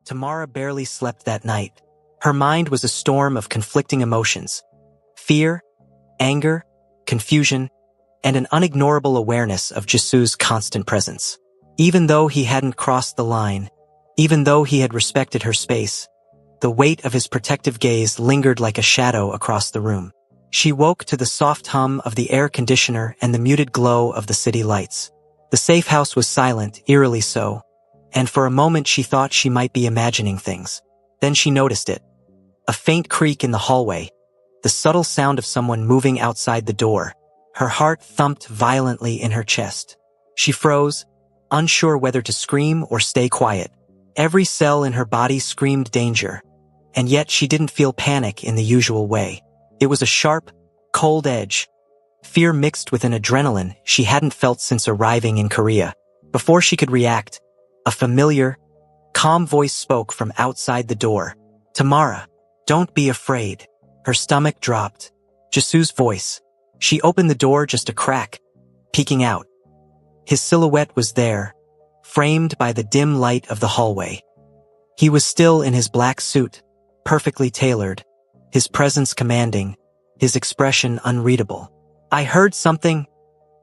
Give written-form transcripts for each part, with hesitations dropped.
Tamara barely slept that night. Her mind was a storm of conflicting emotions. Fear, anger, confusion, and an unignorable awareness of Jesu's constant presence. Even though he hadn't crossed the line, even though he had respected her space, the weight of his protective gaze lingered like a shadow across the room. She woke to the soft hum of the air conditioner and the muted glow of the city lights. The safe house was silent, eerily so, and for a moment she thought she might be imagining things. Then she noticed it. A faint creak in the hallway, the subtle sound of someone moving outside the door. Her heart thumped violently in her chest. She froze, unsure whether to scream or stay quiet. Every cell in her body screamed danger, and yet she didn't feel panic in the usual way. It was a sharp, cold edge, fear mixed with an adrenaline she hadn't felt since arriving in Korea. Before she could react, a familiar, calm voice spoke from outside the door. "Tamara, don't be afraid." Her stomach dropped. Jesu's voice. She opened the door just a crack, peeking out. His silhouette was there, framed by the dim light of the hallway. He was still in his black suit, perfectly tailored, his presence commanding, his expression unreadable. "I heard something,"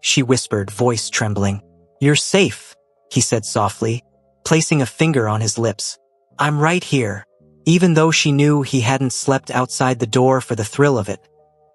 she whispered, voice trembling. "You're safe," he said softly, placing a finger on his lips. "I'm right here." Even though she knew he hadn't slept outside the door for the thrill of it,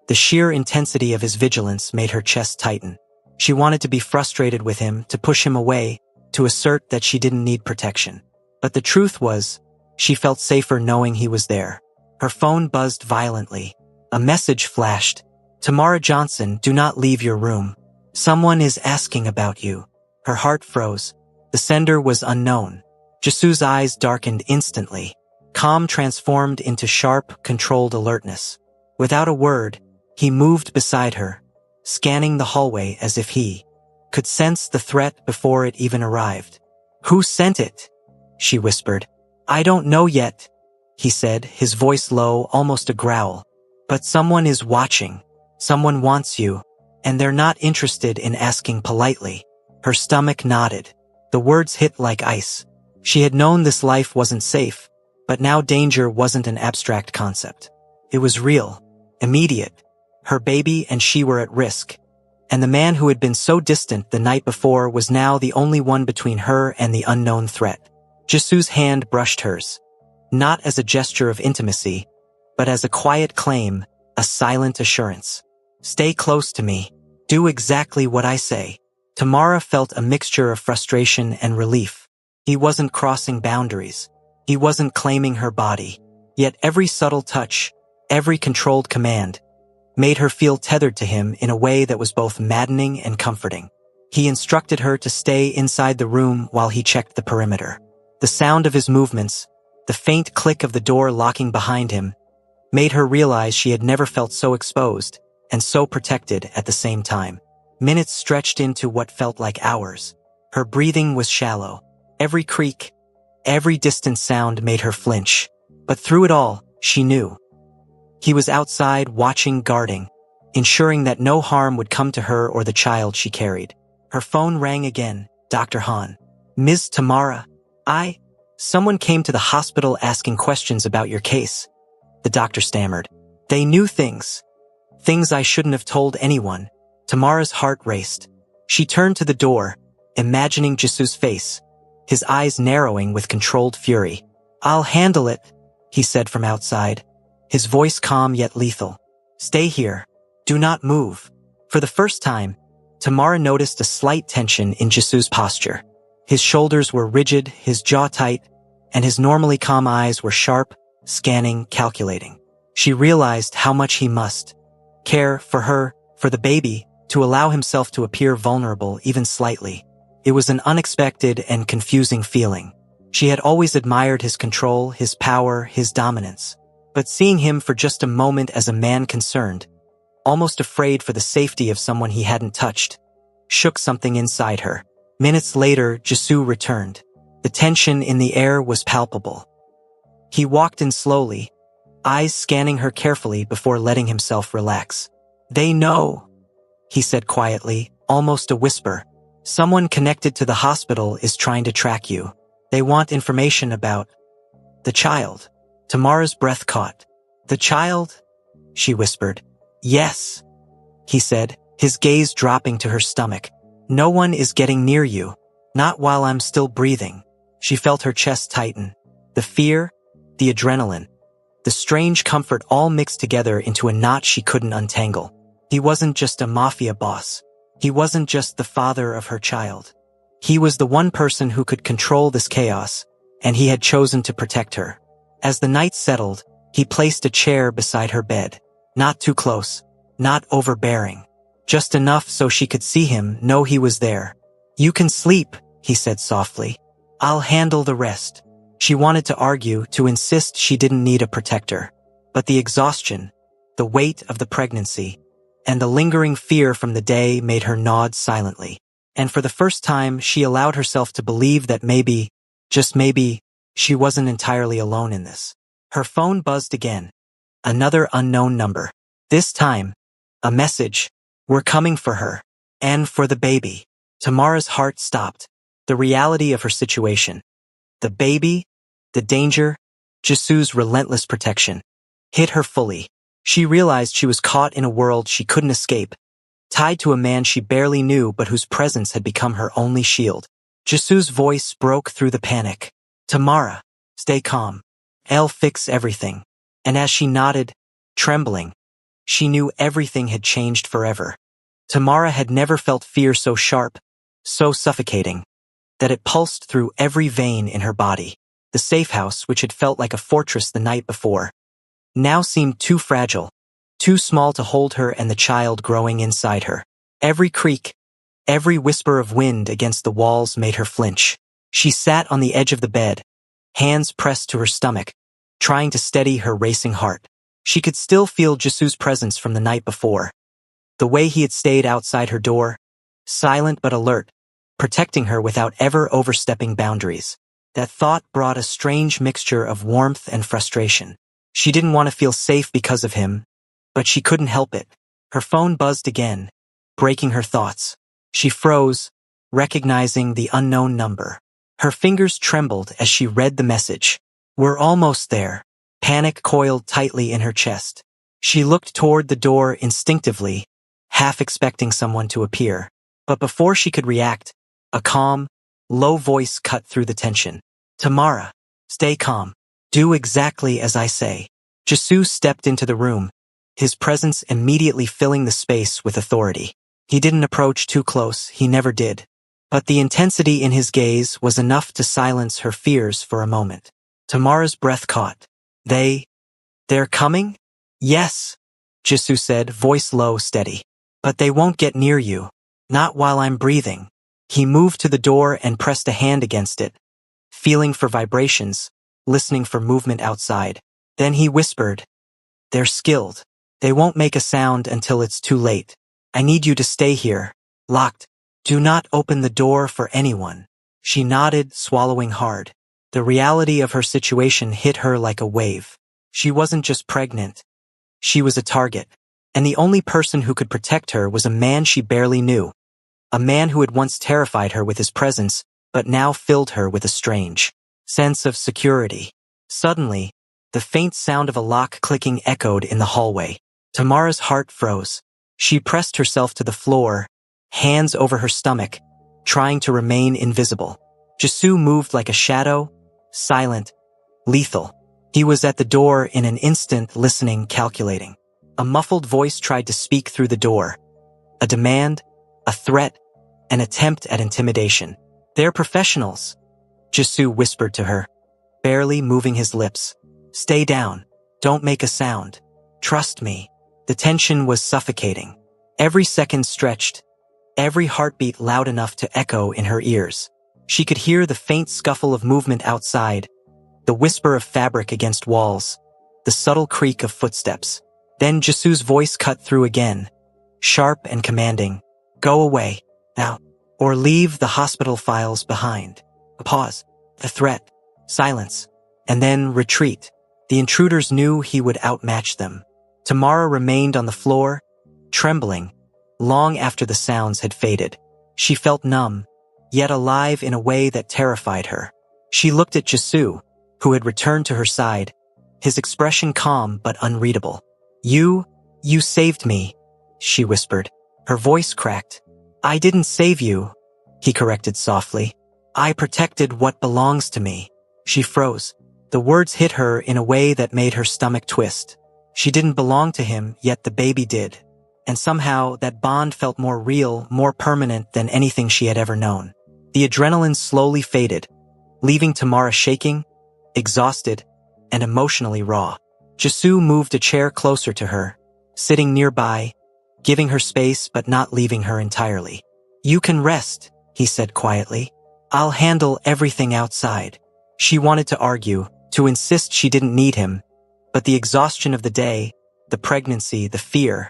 the sheer intensity of his vigilance made her chest tighten. She wanted to be frustrated with him, to push him away, to assert that she didn't need protection. But the truth was, she felt safer knowing he was there. Her phone buzzed violently. A message flashed. "Tamara Johnson, do not leave your room. Someone is asking about you." Her heart froze. The sender was unknown. Jesu's eyes darkened instantly. Calm transformed into sharp, controlled alertness. Without a word, he moved beside her, scanning the hallway as if he could sense the threat before it even arrived. "Who sent it?" she whispered. "I don't know yet," he said, his voice low, almost a growl. "But someone is watching. Someone wants you, and they're not interested in asking politely." Her stomach knotted. The words hit like ice. She had known this life wasn't safe, but now danger wasn't an abstract concept. It was real, immediate. Her baby and she were at risk, and the man who had been so distant the night before was now the only one between her and the unknown threat. Jesu's hand brushed hers, not as a gesture of intimacy, but as a quiet claim, a silent assurance. "Stay close to me. Do exactly what I say." Tamara felt a mixture of frustration and relief. He wasn't crossing boundaries. He wasn't claiming her body. Yet every subtle touch, every controlled command, made her feel tethered to him in a way that was both maddening and comforting. He instructed her to stay inside the room while he checked the perimeter. The sound of his movements, the faint click of the door locking behind him, made her realize she had never felt so exposed and so protected at the same time. Minutes stretched into what felt like hours. Her breathing was shallow. Every creak, every distant sound made her flinch. But through it all, she knew. He was outside, watching, guarding, ensuring that no harm would come to her or the child she carried. Her phone rang again. "Dr. Han." "Ms. Tamara, someone came to the hospital asking questions about your case," the doctor stammered. "They knew things I shouldn't have told anyone." Tamara's heart raced. She turned to the door, imagining Jesu's face, his eyes narrowing with controlled fury. "I'll handle it," he said from outside, his voice calm yet lethal. "Stay here. Do not move." For the first time, Tamara noticed a slight tension in Jesu's posture. His shoulders were rigid, his jaw tight, and his normally calm eyes were sharp, scanning, calculating. She realized how much he must care for her, for the baby, to allow himself to appear vulnerable even slightly. It was an unexpected and confusing feeling. She had always admired his control, his power, his dominance. But seeing him for just a moment as a man concerned, almost afraid for the safety of someone he hadn't touched, shook something inside her. Minutes later, Jesu returned. The tension in the air was palpable. He walked in slowly, eyes scanning her carefully before letting himself relax. "They know," he said quietly, almost a whisper. "Someone connected to the hospital is trying to track you. They want information about..." The child. Tamara's breath caught. The child? She whispered. Yes, he said, his gaze dropping to her stomach. No one is getting near you. Not while I'm still breathing. She felt her chest tighten. The fear, the adrenaline, the strange comfort all mixed together into a knot she couldn't untangle. He wasn't just a mafia boss. He wasn't just the father of her child. He was the one person who could control this chaos, and he had chosen to protect her. As the night settled, he placed a chair beside her bed. Not too close, not overbearing. Just enough so she could see him, know he was there. You can sleep, he said softly. I'll handle the rest. She wanted to argue, to insist she didn't need a protector. But the exhaustion, the weight of the pregnancy, and the lingering fear from the day made her nod silently. And for the first time, she allowed herself to believe that maybe, just maybe, she wasn't entirely alone in this. Her phone buzzed again. Another unknown number. This time, a message. We're coming for her. And for the baby. Tamara's heart stopped. The reality of her situation. The baby, the danger, Jisoo's relentless protection, hit her fully. She realized she was caught in a world she couldn't escape, tied to a man she barely knew but whose presence had become her only shield. Jisoo's voice broke through the panic. Tamara, stay calm. I'll fix everything. And as she nodded, trembling, she knew everything had changed forever. Tamara had never felt fear so sharp, so suffocating, that it pulsed through every vein in her body. The safe house, which had felt like a fortress the night before, now seemed too fragile, too small to hold her and the child growing inside her. Every creak, every whisper of wind against the walls made her flinch. She sat on the edge of the bed, hands pressed to her stomach, trying to steady her racing heart. She could still feel Jisoo's presence from the night before. The way he had stayed outside her door, silent but alert, protecting her without ever overstepping boundaries. That thought brought a strange mixture of warmth and frustration. She didn't want to feel safe because of him, but she couldn't help it. Her phone buzzed again, breaking her thoughts. She froze, recognizing the unknown number. Her fingers trembled as she read the message. We're almost there. Panic coiled tightly in her chest. She looked toward the door instinctively, half expecting someone to appear. But before she could react, a calm, low voice cut through the tension. Tamara, stay calm. Do exactly as I say. Jisoo stepped into the room, his presence immediately filling the space with authority. He didn't approach too close, he never did. But the intensity in his gaze was enough to silence her fears for a moment. Tamara's breath caught. They're coming? Yes, Jisoo said, voice low, steady. But they won't get near you. Not while I'm breathing. He moved to the door and pressed a hand against it, feeling for vibrations, listening for movement outside. Then he whispered, They're skilled. They won't make a sound until it's too late. I need you to stay here, locked. Do not open the door for anyone. She nodded, swallowing hard. The reality of her situation hit her like a wave. She wasn't just pregnant. She was a target. And the only person who could protect her was a man she barely knew. A man who had once terrified her with his presence, but now filled her with a strange sense of security. Suddenly, the faint sound of a lock clicking echoed in the hallway. Tamara's heart froze. She pressed herself to the floor, hands over her stomach, trying to remain invisible. Jisoo moved like a shadow, silent, lethal. He was at the door in an instant, listening, calculating. A muffled voice tried to speak through the door. A demand, a threat, an attempt at intimidation. They're professionals, Jisoo whispered to her, barely moving his lips. Stay down. Don't make a sound. Trust me. The tension was suffocating. Every second stretched, every heartbeat loud enough to echo in her ears. She could hear the faint scuffle of movement outside, the whisper of fabric against walls, the subtle creak of footsteps. Then Jisoo's voice cut through again, sharp and commanding. Go away, now, or leave the hospital files behind. A pause, a threat, silence, and then retreat. The intruders knew he would outmatch them. Tamara remained on the floor, trembling, long after the sounds had faded. She felt numb, yet alive in a way that terrified her. She looked at Jisoo, who had returned to her side, his expression calm but unreadable. You saved me," she whispered. Her voice cracked. "I didn't save you," he corrected softly. "I protected what belongs to me." She froze. The words hit her in a way that made her stomach twist. She didn't belong to him, yet the baby did. And somehow that bond felt more real, more permanent than anything she had ever known. The adrenaline slowly faded, leaving Tamara shaking, exhausted, and emotionally raw. Jisoo moved a chair closer to her, sitting nearby, giving her space but not leaving her entirely. "You can rest," he said quietly. "I'll handle everything outside." She wanted to argue, to insist she didn't need him, but the exhaustion of the day, the pregnancy, the fear,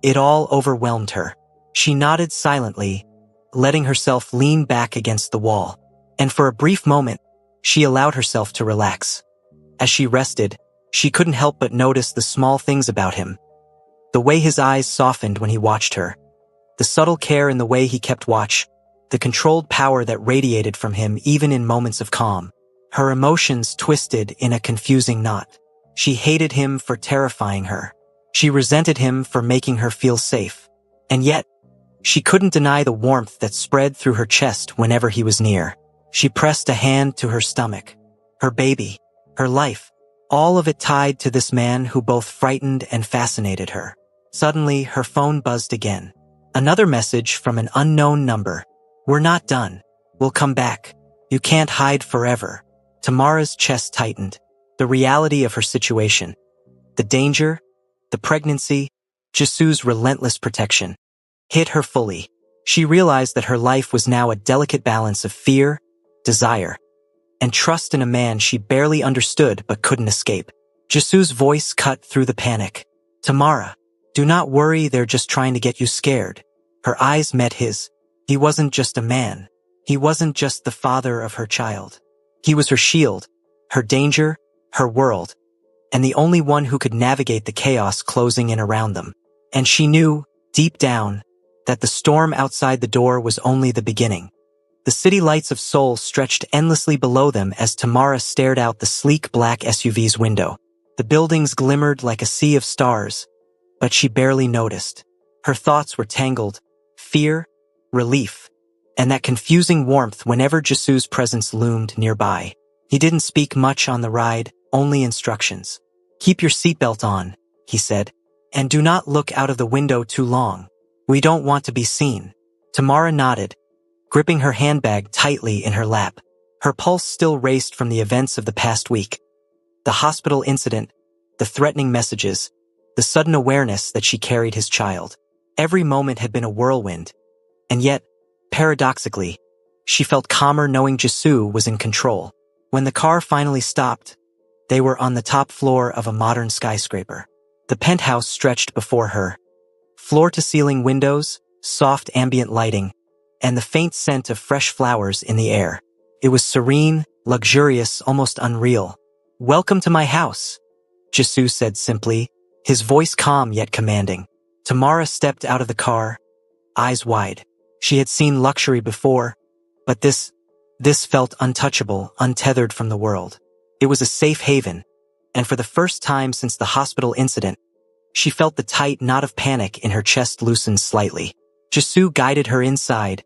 it all overwhelmed her. She nodded silently, letting herself lean back against the wall, and for a brief moment, she allowed herself to relax. As she rested, she couldn't help but notice the small things about him. The way his eyes softened when he watched her, the subtle care in the way he kept watch, the controlled power that radiated from him even in moments of calm. Her emotions twisted in a confusing knot. She hated him for terrifying her. She resented him for making her feel safe. And yet, she couldn't deny the warmth that spread through her chest whenever he was near. She pressed a hand to her stomach. Her baby, her life, all of it tied to this man who both frightened and fascinated her. Suddenly, her phone buzzed again. Another message from an unknown number. "We're not done. We'll come back. You can't hide forever." Tamara's chest tightened. The reality of her situation, the danger, the pregnancy, Jisoo's relentless protection, hit her fully. She realized that her life was now a delicate balance of fear, desire, and trust in a man she barely understood but couldn't escape. Jisoo's voice cut through the panic. "Tamara, do not worry, they're just trying to get you scared." Her eyes met his. He wasn't just a man. He wasn't just the father of her child. He was her shield, her danger, her world, and the only one who could navigate the chaos closing in around them. And she knew, deep down, that the storm outside the door was only the beginning. The city lights of Seoul stretched endlessly below them as Tamara stared out the sleek black SUV's window. The buildings glimmered like a sea of stars, but she barely noticed. Her thoughts were tangled, fear, relief, and that confusing warmth whenever Jisoo's presence loomed nearby. He didn't speak much on the ride, only instructions. "Keep your seatbelt on," he said, "and do not look out of the window too long. We don't want to be seen." Tamara nodded, gripping her handbag tightly in her lap. Her pulse still raced from the events of the past week. The hospital incident, the threatening messages, the sudden awareness that she carried his child. Every moment had been a whirlwind, and yet, paradoxically, she felt calmer knowing Jisoo was in control. When the car finally stopped, they were on the top floor of a modern skyscraper. The penthouse stretched before her. Floor-to-ceiling windows, soft ambient lighting, and the faint scent of fresh flowers in the air. It was serene, luxurious, almost unreal. "Welcome to my house," Jisoo said simply, his voice calm yet commanding. Tamara stepped out of the car, eyes wide. She had seen luxury before, but this felt untouchable, untethered from the world. It was a safe haven, and for the first time since the hospital incident, she felt the tight knot of panic in her chest loosen slightly. Jisoo guided her inside,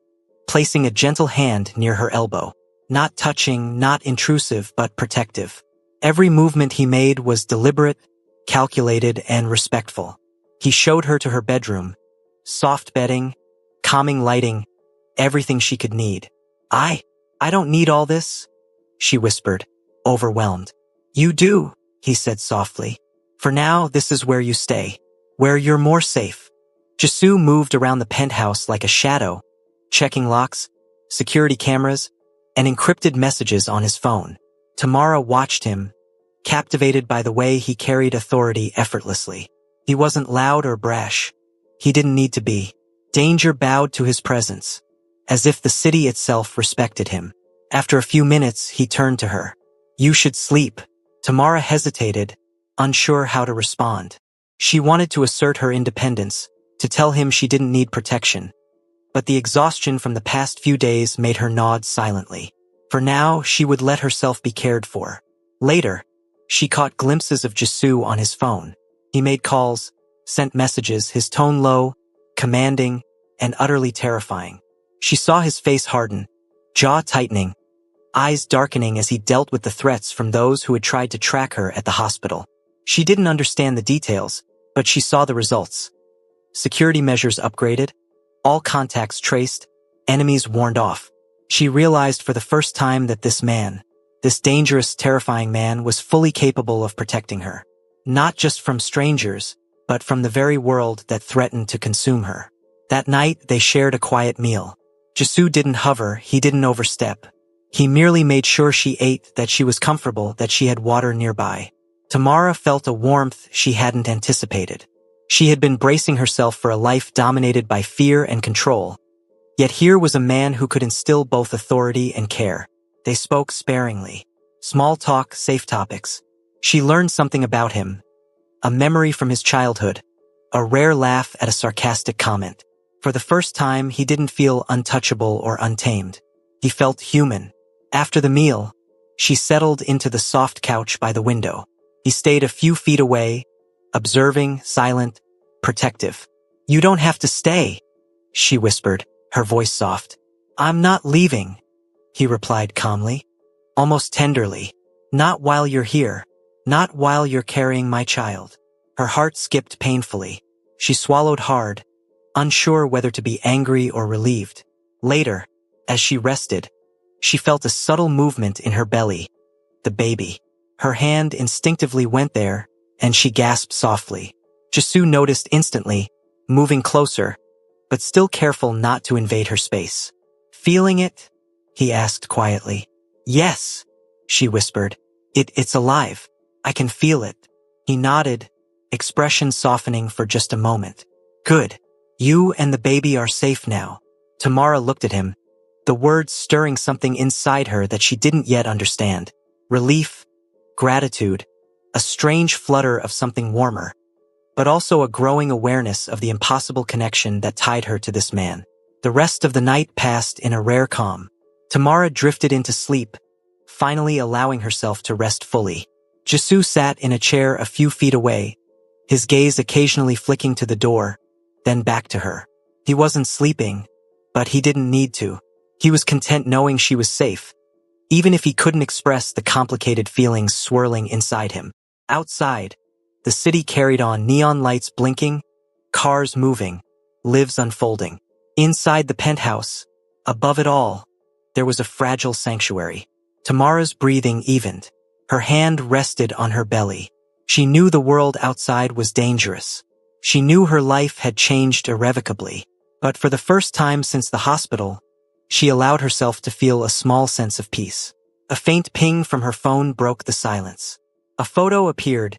placing a gentle hand near her elbow. Not touching, not intrusive, but protective. Every movement he made was deliberate, calculated, and respectful. He showed her to her bedroom. Soft bedding, calming lighting, everything she could need. I don't need all this," she whispered, overwhelmed. "You do," he said softly. "For now, this is where you stay, where you're more safe." Jisoo moved around the penthouse like a shadow, checking locks, security cameras, and encrypted messages on his phone. Tamara watched him, captivated by the way he carried authority effortlessly. He wasn't loud or brash. He didn't need to be. Danger bowed to his presence, as if the city itself respected him. After a few minutes, he turned to her. "You should sleep." Tamara hesitated, unsure how to respond. She wanted to assert her independence, to tell him she didn't need protection. But the exhaustion from the past few days made her nod silently. For now, she would let herself be cared for. Later, she caught glimpses of Jisoo on his phone. He made calls, sent messages, his tone low, commanding, and utterly terrifying. She saw his face harden, jaw tightening, eyes darkening as he dealt with the threats from those who had tried to track her at the hospital. She didn't understand the details, but she saw the results. Security measures upgraded, all contacts traced, enemies warned off. She realized for the first time that this man, this dangerous, terrifying man, was fully capable of protecting her. Not just from strangers, but from the very world that threatened to consume her. That night, they shared a quiet meal. Jisoo didn't hover, he didn't overstep. He merely made sure she ate, that she was comfortable, that she had water nearby. Tamara felt a warmth she hadn't anticipated. She had been bracing herself for a life dominated by fear and control. Yet here was a man who could instill both authority and care. They spoke sparingly. Small talk, safe topics. She learned something about him. A memory from his childhood. A rare laugh at a sarcastic comment. For the first time, he didn't feel untouchable or untamed. He felt human. After the meal, she settled into the soft couch by the window. He stayed a few feet away, observing, silent, protective. "You don't have to stay," she whispered, her voice soft. "I'm not leaving," he replied calmly, almost tenderly. "Not while you're here. Not while you're carrying my child." Her heart skipped painfully. She swallowed hard, unsure whether to be angry or relieved. Later, as she rested, she felt a subtle movement in her belly. The baby. Her hand instinctively went there, and she gasped softly. Jisoo noticed instantly, moving closer, but still careful not to invade her space. "Feeling it?" he asked quietly. "Yes," she whispered. It's alive. I can feel it." He nodded, expression softening for just a moment. "Good. You and the baby are safe now." Tamara looked at him, the words stirring something inside her that she didn't yet understand. Relief, gratitude, a strange flutter of something warmer, but also a growing awareness of the impossible connection that tied her to this man. The rest of the night passed in a rare calm. Tamara drifted into sleep, finally allowing herself to rest fully. Jisoo sat in a chair a few feet away, his gaze occasionally flicking to the door, then back to her. He wasn't sleeping, but he didn't need to. He was content knowing she was safe, even if he couldn't express the complicated feelings swirling inside him. Outside, the city carried on, neon lights blinking, cars moving, lives unfolding. Inside the penthouse, above it all, there was a fragile sanctuary. Tamara's breathing evened. Her hand rested on her belly. She knew the world outside was dangerous. She knew her life had changed irrevocably. But for the first time since the hospital, she allowed herself to feel a small sense of peace. A faint ping from her phone broke the silence. A photo appeared,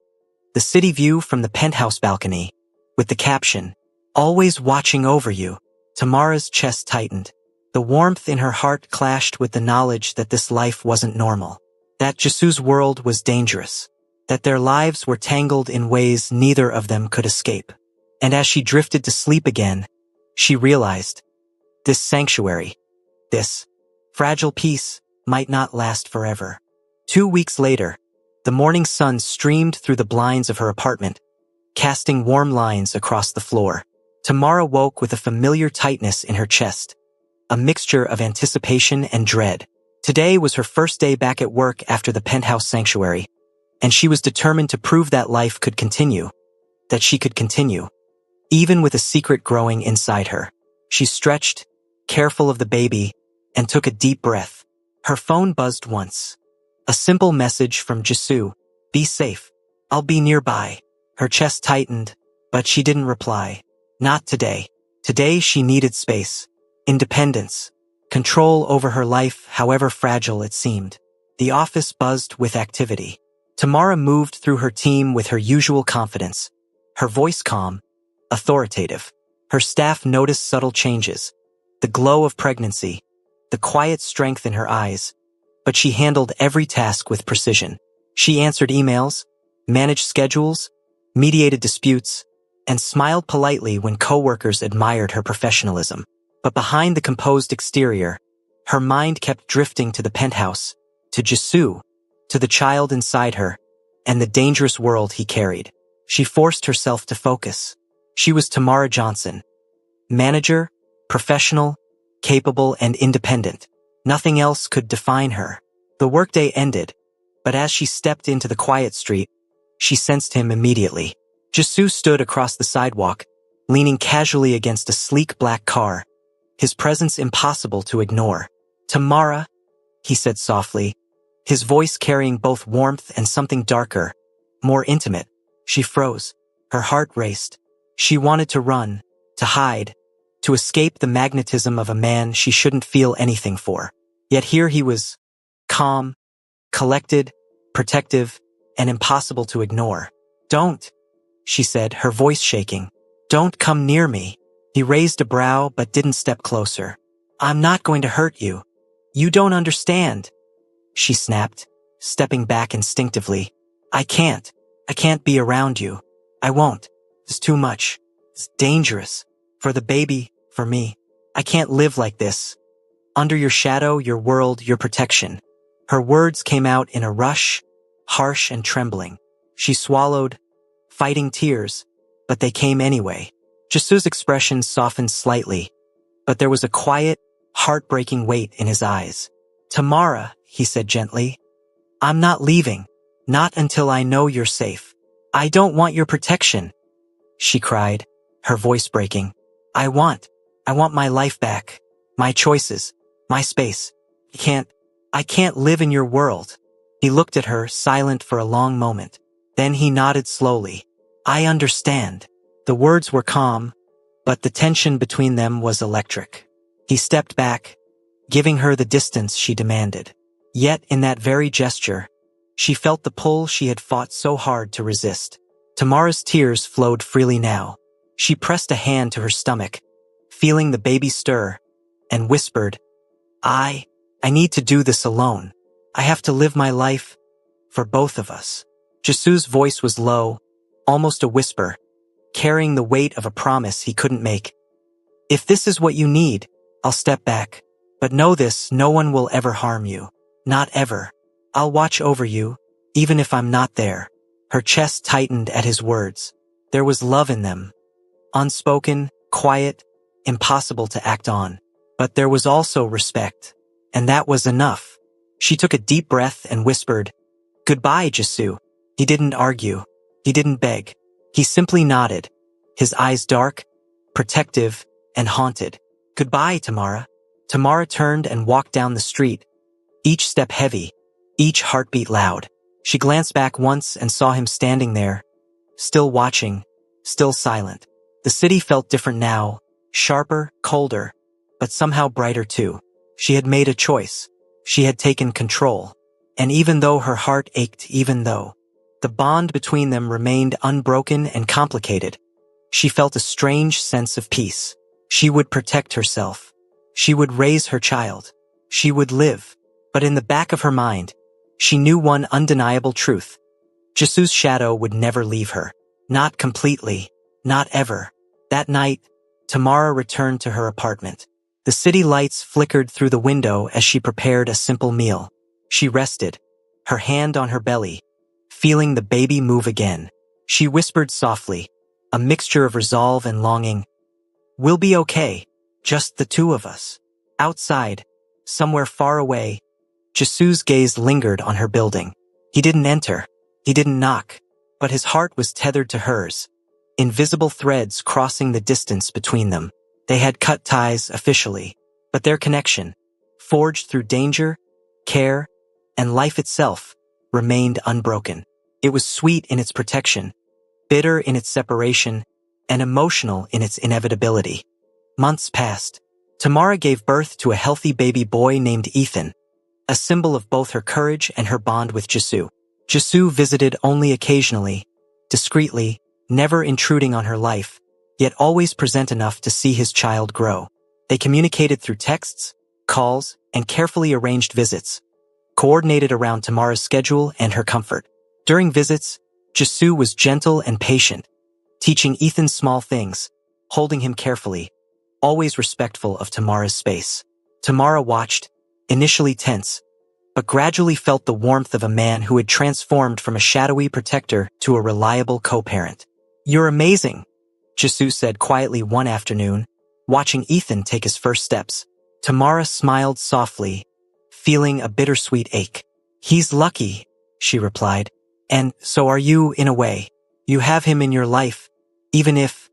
the city view from the penthouse balcony, with the caption, "Always watching over you." Tamara's chest tightened. The warmth in her heart clashed with the knowledge that this life wasn't normal, that Jisoo's world was dangerous, that their lives were tangled in ways neither of them could escape. And as she drifted to sleep again, she realized, this sanctuary, this fragile peace, might not last forever. 2 weeks later, the morning sun streamed through the blinds of her apartment, casting warm lines across the floor. Tamara woke with a familiar tightness in her chest, a mixture of anticipation and dread. Today was her first day back at work after the penthouse sanctuary, and she was determined to prove that life could continue, that she could continue, even with a secret growing inside her. She stretched, careful of the baby, and took a deep breath. Her phone buzzed once. A simple message from Jisoo, "Be safe. I'll be nearby." Her chest tightened, but she didn't reply. Not today. Today she needed space, independence, control over her life, however fragile it seemed. The office buzzed with activity. Tamara moved through her team with her usual confidence, her voice calm, authoritative. Her staff noticed subtle changes, the glow of pregnancy, the quiet strength in her eyes, but she handled every task with precision. She answered emails, managed schedules, mediated disputes, and smiled politely when coworkers admired her professionalism. But behind the composed exterior, her mind kept drifting to the penthouse, to Jisoo, to the child inside her, and the dangerous world he carried. She forced herself to focus. She was Tamara Johnson. Manager, professional, capable, and independent. Nothing else could define her. The workday ended, but as she stepped into the quiet street, she sensed him immediately. Jisoo stood across the sidewalk, leaning casually against a sleek black car, his presence impossible to ignore. "Tamara," he said softly, his voice carrying both warmth and something darker, more intimate. She froze. Her heart raced. She wanted to run, to hide, to escape the magnetism of a man she shouldn't feel anything for. Yet here he was, calm, collected, protective, and impossible to ignore. "Don't," she said, her voice shaking. "Don't come near me." He raised a brow but didn't step closer. "I'm not going to hurt you. You don't understand," she snapped, stepping back instinctively. I can't be around you. I won't. It's too much. It's dangerous. For the baby, for me. I can't live like this. Under your shadow, your world, your protection." Her words came out in a rush, harsh and trembling. She swallowed, fighting tears, but they came anyway. Jisoo's expression softened slightly, but there was a quiet, heartbreaking weight in his eyes. "Tamara," he said gently, "I'm not leaving. Not until I know you're safe." "I don't want your protection," she cried, her voice breaking. I want my life back. My choices. My space. I can't live in your world." He looked at her, silent for a long moment. Then he nodded slowly. "I understand." The words were calm, but the tension between them was electric. He stepped back, giving her the distance she demanded. Yet in that very gesture, she felt the pull she had fought so hard to resist. Tamara's tears flowed freely now. She pressed a hand to her stomach, feeling the baby stir, and whispered, I need to do this alone. I have to live my life for both of us." Jisoo's voice was low, almost a whisper, carrying the weight of a promise he couldn't make. "If this is what you need, I'll step back. But know this, no one will ever harm you. Not ever. I'll watch over you, even if I'm not there." Her chest tightened at his words. There was love in them. Unspoken, quiet, impossible to act on. But there was also respect. And that was enough. She took a deep breath and whispered, "Goodbye, Jisoo." He didn't argue. He didn't beg. He simply nodded, his eyes dark, protective, and haunted. "Goodbye, Tamara." Tamara turned and walked down the street, each step heavy, each heartbeat loud. She glanced back once and saw him standing there, still watching, still silent. The city felt different now, sharper, colder, but somehow brighter too. She had made a choice. She had taken control. And even though her heart ached, even though the bond between them remained unbroken and complicated, she felt a strange sense of peace. She would protect herself. She would raise her child. She would live. But in the back of her mind, she knew one undeniable truth. Jisoo's shadow would never leave her. Not completely. Not ever. That night, Tamara returned to her apartment. The city lights flickered through the window as she prepared a simple meal. She rested, her hand on her belly, feeling the baby move again. She whispered softly, a mixture of resolve and longing, "We'll be okay, just the two of us." Outside, somewhere far away, Jisoo's gaze lingered on her building. He didn't enter, he didn't knock, but his heart was tethered to hers, invisible threads crossing the distance between them. They had cut ties officially, but their connection, forged through danger, care, and life itself, remained unbroken. It was sweet in its protection, bitter in its separation, and emotional in its inevitability. Months passed. Tamara gave birth to a healthy baby boy named Ethan, a symbol of both her courage and her bond with Jisoo. Jisoo visited only occasionally, discreetly, never intruding on her life, yet always present enough to see his child grow. They communicated through texts, calls, and carefully arranged visits, coordinated around Tamara's schedule and her comfort. During visits, Jisoo was gentle and patient, teaching Ethan small things, holding him carefully, always respectful of Tamara's space. Tamara watched, initially tense, but gradually felt the warmth of a man who had transformed from a shadowy protector to a reliable co-parent. "You're amazing," Jesus said quietly one afternoon, watching Ethan take his first steps. Tamara smiled softly, feeling a bittersweet ache. "He's lucky," she replied. "And so are you, in a way. You have him in your life, even if,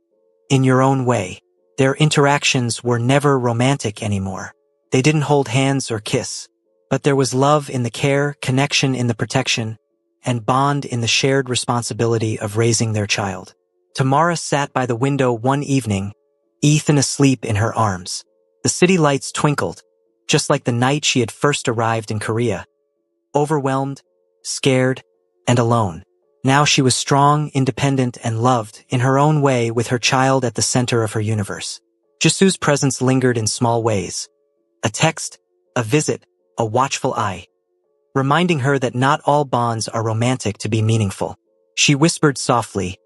in your own way." Their interactions were never romantic anymore. They didn't hold hands or kiss, but there was love in the care, connection in the protection, and bond in the shared responsibility of raising their child. Tamara sat by the window one evening, Ethan asleep in her arms. The city lights twinkled, just like the night she had first arrived in Korea. Overwhelmed, scared, and alone. Now she was strong, independent, and loved in her own way with her child at the center of her universe. Jesu's presence lingered in small ways. A text, a visit, a watchful eye, reminding her that not all bonds are romantic to be meaningful. She whispered softly,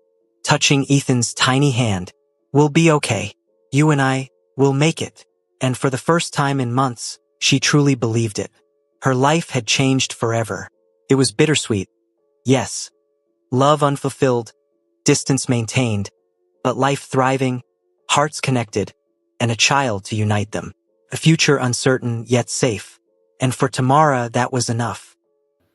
touching Ethan's tiny hand, "We'll be okay. You and I, will make it." And for the first time in months, she truly believed it. Her life had changed forever. It was bittersweet, yes. Love unfulfilled, distance maintained, but life thriving, hearts connected, and a child to unite them. A future uncertain yet safe. And for Tamara, that was enough.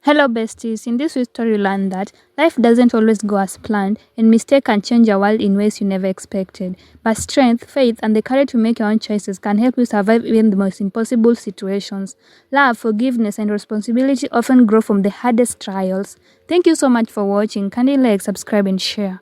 Hello besties, in this week's story you learn that life doesn't always go as planned and mistakes can change your world in ways you never expected. But strength, faith and the courage to make your own choices can help you survive even the most impossible situations. Love, forgiveness and responsibility often grow from the hardest trials. Thank you so much for watching. Kindly like, subscribe and share.